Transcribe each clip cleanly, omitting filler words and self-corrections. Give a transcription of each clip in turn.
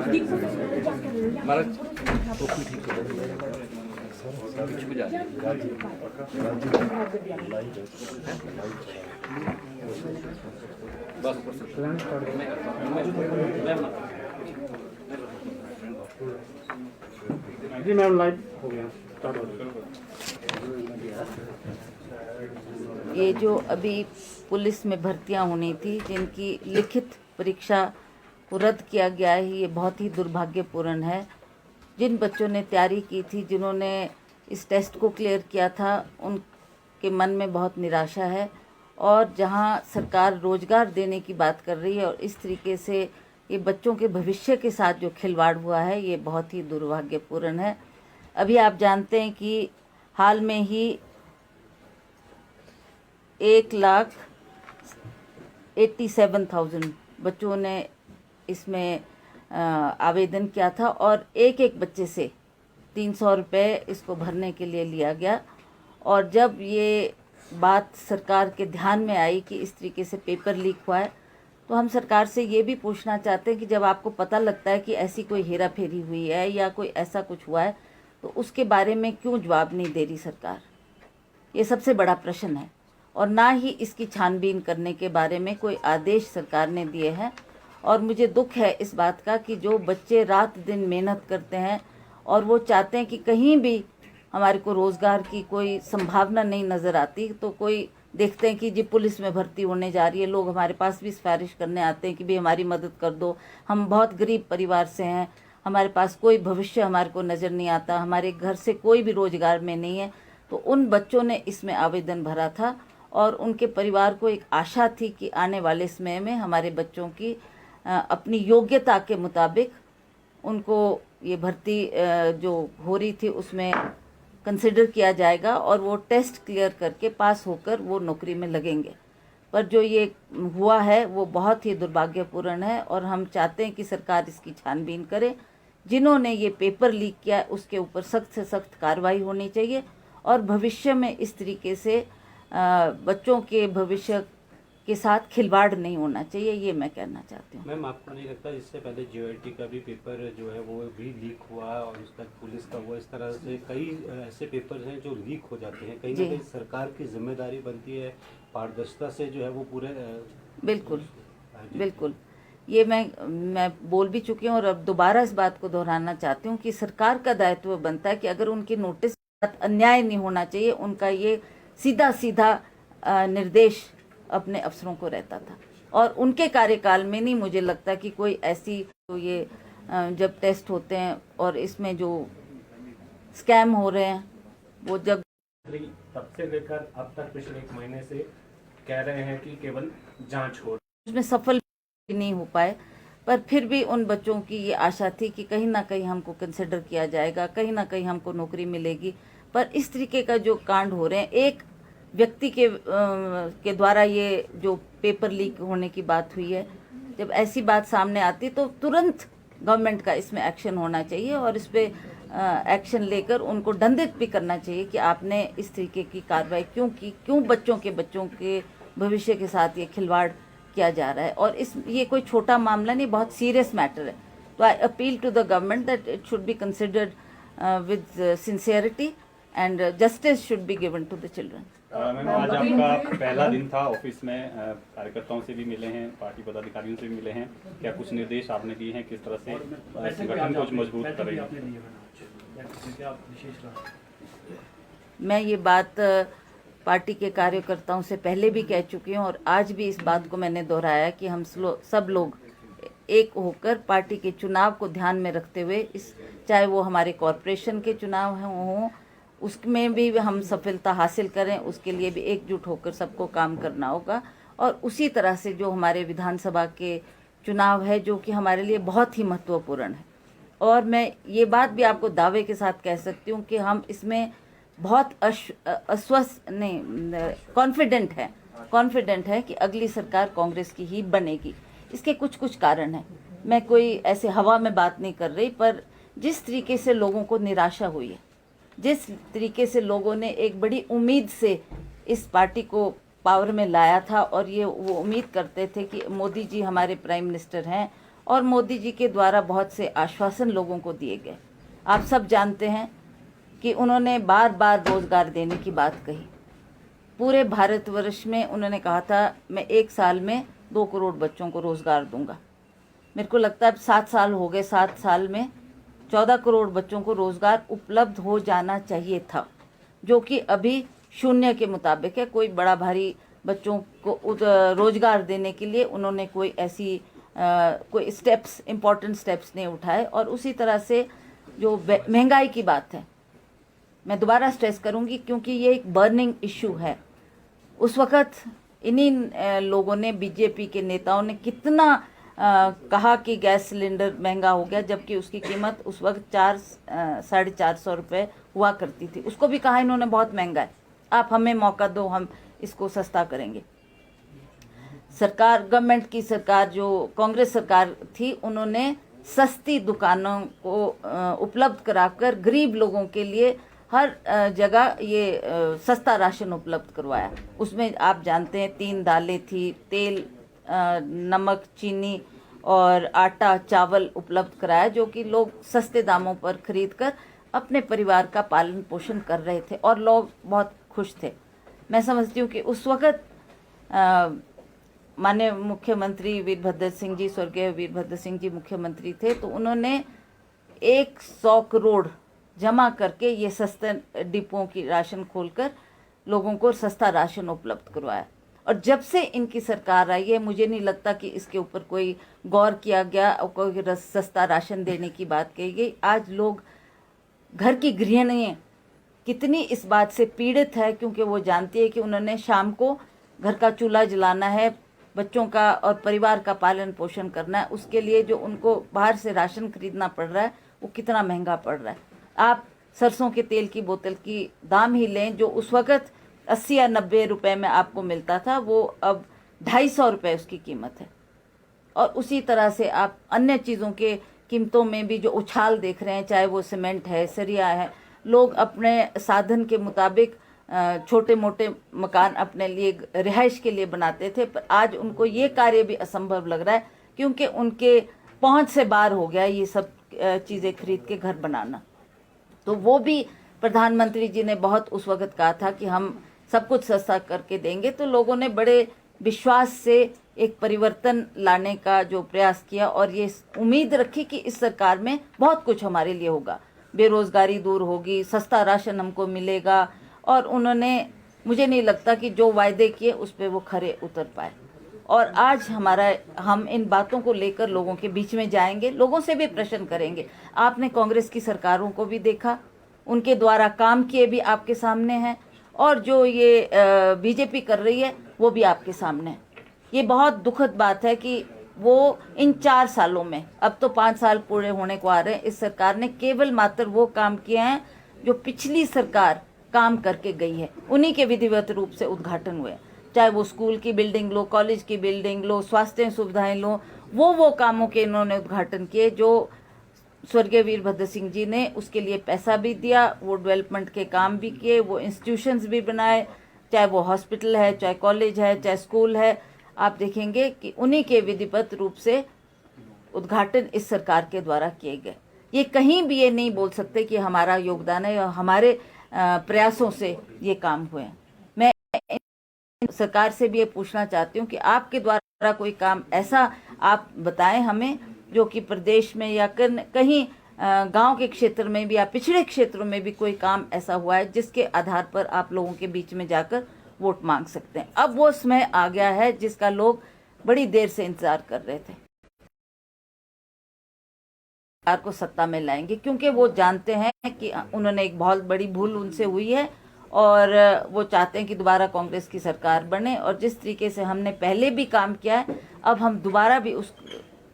जी ma'am live हो गया। ये जो अभी पुलिस में भर्तियां होनी थी, जिनकी लिखित परीक्षा को रद्द किया गया है, ये बहुत ही दुर्भाग्यपूर्ण है। जिन बच्चों ने तैयारी की थी, जिन्होंने इस टेस्ट को क्लियर किया था, उनके मन में बहुत निराशा है। और जहां सरकार रोजगार देने की बात कर रही है और इस तरीके से ये बच्चों के भविष्य के साथ जो खिलवाड़ हुआ है, ये बहुत ही दुर्भाग्यपूर्ण है। अभी आप जानते हैं कि हाल में ही 1,87,000 बच्चों ने इसमें आवेदन किया था और एक एक बच्चे से 300 रुपये इसको भरने के लिए लिया गया। और जब ये बात सरकार के ध्यान में आई कि इस तरीके से पेपर लीक हुआ है, तो हम सरकार से ये भी पूछना चाहते हैं कि जब आपको पता लगता है कि ऐसी कोई हेरा फेरी हुई है या कोई ऐसा कुछ हुआ है, तो उसके बारे में क्यों जवाब नहीं दे रही सरकार? ये सबसे बड़ा प्रश्न है। और ना ही इसकी छानबीन करने के बारे में कोई आदेश सरकार ने दिए हैं। और मुझे दुख है इस बात का कि जो बच्चे रात दिन मेहनत करते हैं और वो चाहते हैं कि कहीं भी हमारे को रोज़गार की कोई संभावना नहीं नज़र आती, तो कोई देखते हैं कि जी पुलिस में भर्ती होने जा रही है, लोग हमारे पास भी सिफारिश करने आते हैं कि भाई हमारी मदद कर दो, हम बहुत गरीब परिवार से हैं, हमारे पास कोई भविष्य हमारे को नज़र नहीं आता, हमारे घर से कोई भी रोज़गार में नहीं है। तो उन बच्चों ने इसमें आवेदन भरा था और उनके परिवार को एक आशा थी कि आने वाले समय में हमारे बच्चों की अपनी योग्यता के मुताबिक उनको ये भर्ती जो हो रही थी उसमें कंसिडर किया जाएगा और वो टेस्ट क्लियर करके पास होकर वो नौकरी में लगेंगे। पर जो ये हुआ है वो बहुत ही दुर्भाग्यपूर्ण है और हम चाहते हैं कि सरकार इसकी छानबीन करे। जिन्होंने ये पेपर लीक किया उसके ऊपर सख्त से सख्त कार्रवाई होनी चाहिए और भविष्य में इस तरीके से बच्चों के भविष्य के साथ खिलवाड़ नहीं होना चाहिए, ये मैं कहना चाहती हूँ। मैम, आपको नहीं लगता इससे पहले जीओटी का भी पेपर जो है वो भी लीक हुआ और उसका पुलिस का हुआ, इस तरह से कई ऐसे पेपर हैं जो लीक हो जाते हैं, कहीं ना कहीं सरकार की जिम्मेदारी बनती है पारदर्शिता से जो है वो पूरे बिल्कुल बिल्कुल ये मैं बोल भी चुकी हूँ और अब दोबारा इस बात को दोहराना चाहती हूँ कि सरकार का दायित्व बनता है कि अगर उनकी नोटिस अन्याय नहीं होना चाहिए, उनका ये सीधा सीधा निर्देश अपने अफसरों को रहता था और उनके कार्यकाल में नहीं मुझे लगता कि कोई ऐसी तो ये जब टेस्ट होते हैं और इसमें जो स्कैम हो रहे हैं वो जब तब से लेकर अब तक पिछले 1 महीने से कह रहे हैं कि केवल जांच हो, उसमें सफल नहीं हो पाए, पर फिर भी उन बच्चों की ये आशा थी कि कहीं ना कहीं हमको कंसिडर किया जाएगा, कहीं ना कहीं हमको नौकरी मिलेगी। पर इस तरीके का जो कांड हो रहे हैं, एक व्यक्ति के द्वारा ये जो पेपर लीक होने की बात हुई है, जब ऐसी बात सामने आती तो तुरंत गवर्नमेंट का इसमें एक्शन होना चाहिए और इस पे एक्शन लेकर उनको दंडित भी करना चाहिए कि आपने इस तरीके की कार्रवाई क्यों की, क्यों बच्चों के भविष्य के साथ ये खिलवाड़ किया जा रहा है। और ये कोई छोटा मामला नहीं, बहुत सीरियस मैटर है। तो I appeal to the government that it should be considered with sincerity and justice should be given to the children. Ma'am, आज आपका पहला दिन था ऑफिस में, कार्यकर्ताओं से भी मिले हैं, पार्टी पदाधिकारियों से भी मिले हैं, क्या कुछ निर्देश आपने दिए हैं किस तरह से संगठन को मजबूत करेंगे? मैं ये बात पार्टी के कार्यकर्ताओं से पहले भी कह चुकी हूँ और आज भी इस बात को मैंने दोहराया कि हम सब लोग एक होकर पार्टी के चुनाव को ध्यान में रखते हुए चाहे वो हमारे कॉरपोरेशन के चुनाव हों उसमें भी हम सफलता हासिल करें, उसके लिए भी एकजुट होकर सबको काम करना होगा। और उसी तरह से जो हमारे विधानसभा के चुनाव है जो कि हमारे लिए बहुत ही महत्वपूर्ण है, और मैं ये बात भी आपको दावे के साथ कह सकती हूँ कि हम इसमें बहुत कॉन्फिडेंट है कि अगली सरकार कांग्रेस की ही बनेगी। इसके कुछ कारण हैं, मैं कोई ऐसे हवा में बात नहीं कर रही, पर जिस तरीके से लोगों को निराशा हुई है, जिस तरीके से लोगों ने एक बड़ी उम्मीद से इस पार्टी को पावर में लाया था और ये वो उम्मीद करते थे कि मोदी जी हमारे प्राइम मिनिस्टर हैं और मोदी जी के द्वारा बहुत से आश्वासन लोगों को दिए गए। आप सब जानते हैं कि उन्होंने बार बार रोजगार देने की बात कही। पूरे भारतवर्ष में उन्होंने कहा था मैं 1 साल में 2 करोड़ बच्चों को रोजगार दूंगा। मेरे को लगता है अब 7 साल हो गए, 7 साल में 14 करोड़ बच्चों को रोजगार उपलब्ध हो जाना चाहिए था, जो कि अभी 0 के मुताबिक है। कोई बड़ा भारी बच्चों को रोजगार देने के लिए उन्होंने कोई ऐसी कोई स्टेप्स, इम्पोर्टेंट स्टेप्स नहीं उठाए। और उसी तरह से जो महंगाई की बात है, मैं दोबारा स्ट्रेस करूंगी क्योंकि ये एक बर्निंग इशू है। उस वक़्त इन्हीं लोगों ने, बीजेपी के नेताओं ने कितना कहा कि गैस सिलेंडर महंगा हो गया, जबकि उसकी कीमत उस वक्त 400-450 रुपये हुआ करती थी। उसको भी कहा इन्होंने बहुत महंगा है, आप हमें मौका दो, हम इसको सस्ता करेंगे। सरकार, गवर्नमेंट की सरकार, जो कांग्रेस सरकार थी, उन्होंने सस्ती दुकानों को उपलब्ध कराकर गरीब लोगों के लिए हर जगह ये सस्ता राशन उपलब्ध करवाया। उसमें आप जानते हैं 3 दालें थी, तेल, नमक, चीनी और आटा, चावल उपलब्ध कराया, जो कि लोग सस्ते दामों पर खरीदकर अपने परिवार का पालन पोषण कर रहे थे और लोग बहुत खुश थे। मैं समझती हूँ कि उस वक़्त माननीय मुख्यमंत्री वीरभद्र सिंह जी, स्वर्गीय वीरभद्र सिंह जी मुख्यमंत्री थे, तो उन्होंने 100 करोड़ जमा करके ये सस्ते डिपों की राशन खोलकर लोगों को सस्ता राशन उपलब्ध करवाया। और जब से इनकी सरकार आई है, मुझे नहीं लगता कि इसके ऊपर कोई गौर किया गया और कोई सस्ता राशन देने की बात कही गई। आज लोग, घर की गृहिणियाँ कितनी इस बात से पीड़ित है, क्योंकि वो जानती है कि उन्होंने शाम को घर का चूल्हा जलाना है, बच्चों का और परिवार का पालन पोषण करना है। उसके लिए जो उनको बाहर से राशन खरीदना पड़ रहा है वो कितना महंगा पड़ रहा है। आप सरसों के तेल की बोतल की दाम ही लें, जो उस वक़्त 80 या 90 रुपए में आपको मिलता था, वो अब 250 रुपये उसकी कीमत है। और उसी तरह से आप अन्य चीज़ों के कीमतों में भी जो उछाल देख रहे हैं, चाहे वो सीमेंट है, सरिया है। लोग अपने साधन के मुताबिक छोटे मोटे मकान अपने लिए, रिहाइश के लिए बनाते थे, पर आज उनको ये कार्य भी असंभव लग रहा है, क्योंकि उनके पहुंच से बाहर हो गया ये सब चीज़ें खरीद के घर बनाना। तो वो भी प्रधानमंत्री जी ने बहुत उस वक़्त कहा था कि हम सब कुछ सस्ता करके देंगे, तो लोगों ने बड़े विश्वास से एक परिवर्तन लाने का जो प्रयास किया और ये उम्मीद रखी कि इस सरकार में बहुत कुछ हमारे लिए होगा, बेरोजगारी दूर होगी, सस्ता राशन हमको मिलेगा। और उन्होंने, मुझे नहीं लगता कि जो वायदे किए उस पर वो खरे उतर पाए। और आज हम इन बातों को लेकर लोगों के बीच में जाएंगे, लोगों से भी प्रश्न करेंगे। आपने कांग्रेस की सरकारों को भी देखा, उनके द्वारा काम किए भी आपके सामने हैं, और जो ये बीजेपी कर रही है वो भी आपके सामने है। ये बहुत दुखद बात है कि वो इन 4 सालों में, अब तो 5 साल पूरे होने को आ रहे हैं, इस सरकार ने केवल मात्र वो काम किए हैं जो पिछली सरकार काम करके गई है। उन्हीं के विधिवत रूप से उद्घाटन हुए, चाहे वो स्कूल की बिल्डिंग लो, कॉलेज की बिल्डिंग लो, स्वास्थ्य सुविधाएं लो, वो कामों के इन्होंने उद्घाटन किए जो स्वर्गीय वीरभद्र सिंह जी ने उसके लिए पैसा भी दिया, वो डेवलपमेंट के काम भी किए, वो इंस्टीट्यूशंस भी बनाए, चाहे वो हॉस्पिटल है, चाहे कॉलेज है, चाहे स्कूल है। आप देखेंगे कि उन्हीं के विधिवत रूप से उद्घाटन इस सरकार के द्वारा किए गए। ये कहीं भी ये नहीं बोल सकते कि हमारा योगदान है या हमारे प्रयासों से ये काम हुए हैं। मैं सरकार से भी ये पूछना चाहती हूँ कि आपके द्वारा कोई काम ऐसा आप बताएं हमें, जो कि प्रदेश में या कहीं गांव के क्षेत्र में भी या पिछड़े क्षेत्रों में भी कोई काम ऐसा हुआ है जिसके आधार पर आप लोगों के बीच में जाकर वोट मांग सकते हैं। अब वो समय आ गया है जिसका लोग बड़ी देर से इंतजार कर रहे थे। सरकार को सत्ता में लाएंगे क्योंकि वो जानते हैं कि उन्होंने एक बहुत बड़ी भूल उनसे हुई है और वो चाहते हैं कि दोबारा कांग्रेस की सरकार बने। और जिस तरीके से हमने पहले भी काम किया है, अब हम दोबारा भी उस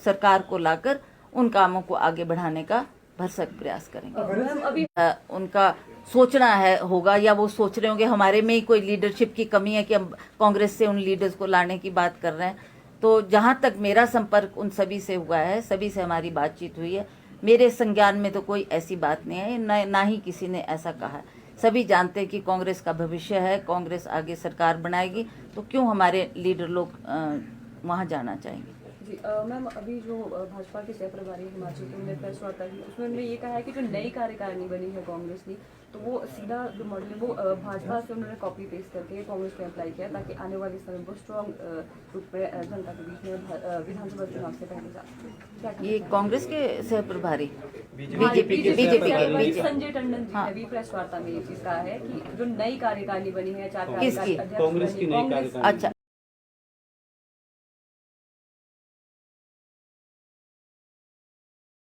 सरकार को लाकर उन कामों को आगे बढ़ाने का भरसक प्रयास करेंगे। उनका सोचना होगा या वो सोच रहे होंगे हमारे में ही कोई लीडरशिप की कमी है कि हम कांग्रेस से उन लीडर्स को लाने की बात कर रहे हैं। तो जहाँ तक मेरा संपर्क उन सभी से हुआ है, सभी से हमारी बातचीत हुई है, मेरे संज्ञान में तो कोई ऐसी बात नहीं है, ना ही किसी ने ऐसा कहा है। सभी जानते हैं कि कांग्रेस का भविष्य है, कांग्रेस आगे सरकार बनाएगी, तो क्यों हमारे लीडर लोग वहाँ जाना चाहेंगे। जी मैम, अभी जो भाजपा के सह प्रभारी हिमाचल के उन्होंने प्रेस वार्ता की, उसमें उन्होंने ये कहा है कि जो नई कार्यकारिणी बनी है कांग्रेस की, तो वो सीधा जो मॉडल है वो भाजपा से उन्होंने कॉपी पेस्ट करके कांग्रेस में अप्लाई किया, ताकि आने वाले समय में वो स्ट्रॉन्ग रूप में जनता के बीच में विधानसभा चुनाव से पहले जा सके। ये कांग्रेस के सह प्रभारी बीजेपी के संजय टंडन जी हाँ। ने भी प्रेस वार्ता में ये चीज कहा है कि जो नई कार्यकारिणी बनी है, चार किसकी? कार्यकारी अध्यक्ष कांग्रेस की बनी, नई कांग्रेस कार्यकारिणी। अच्छा,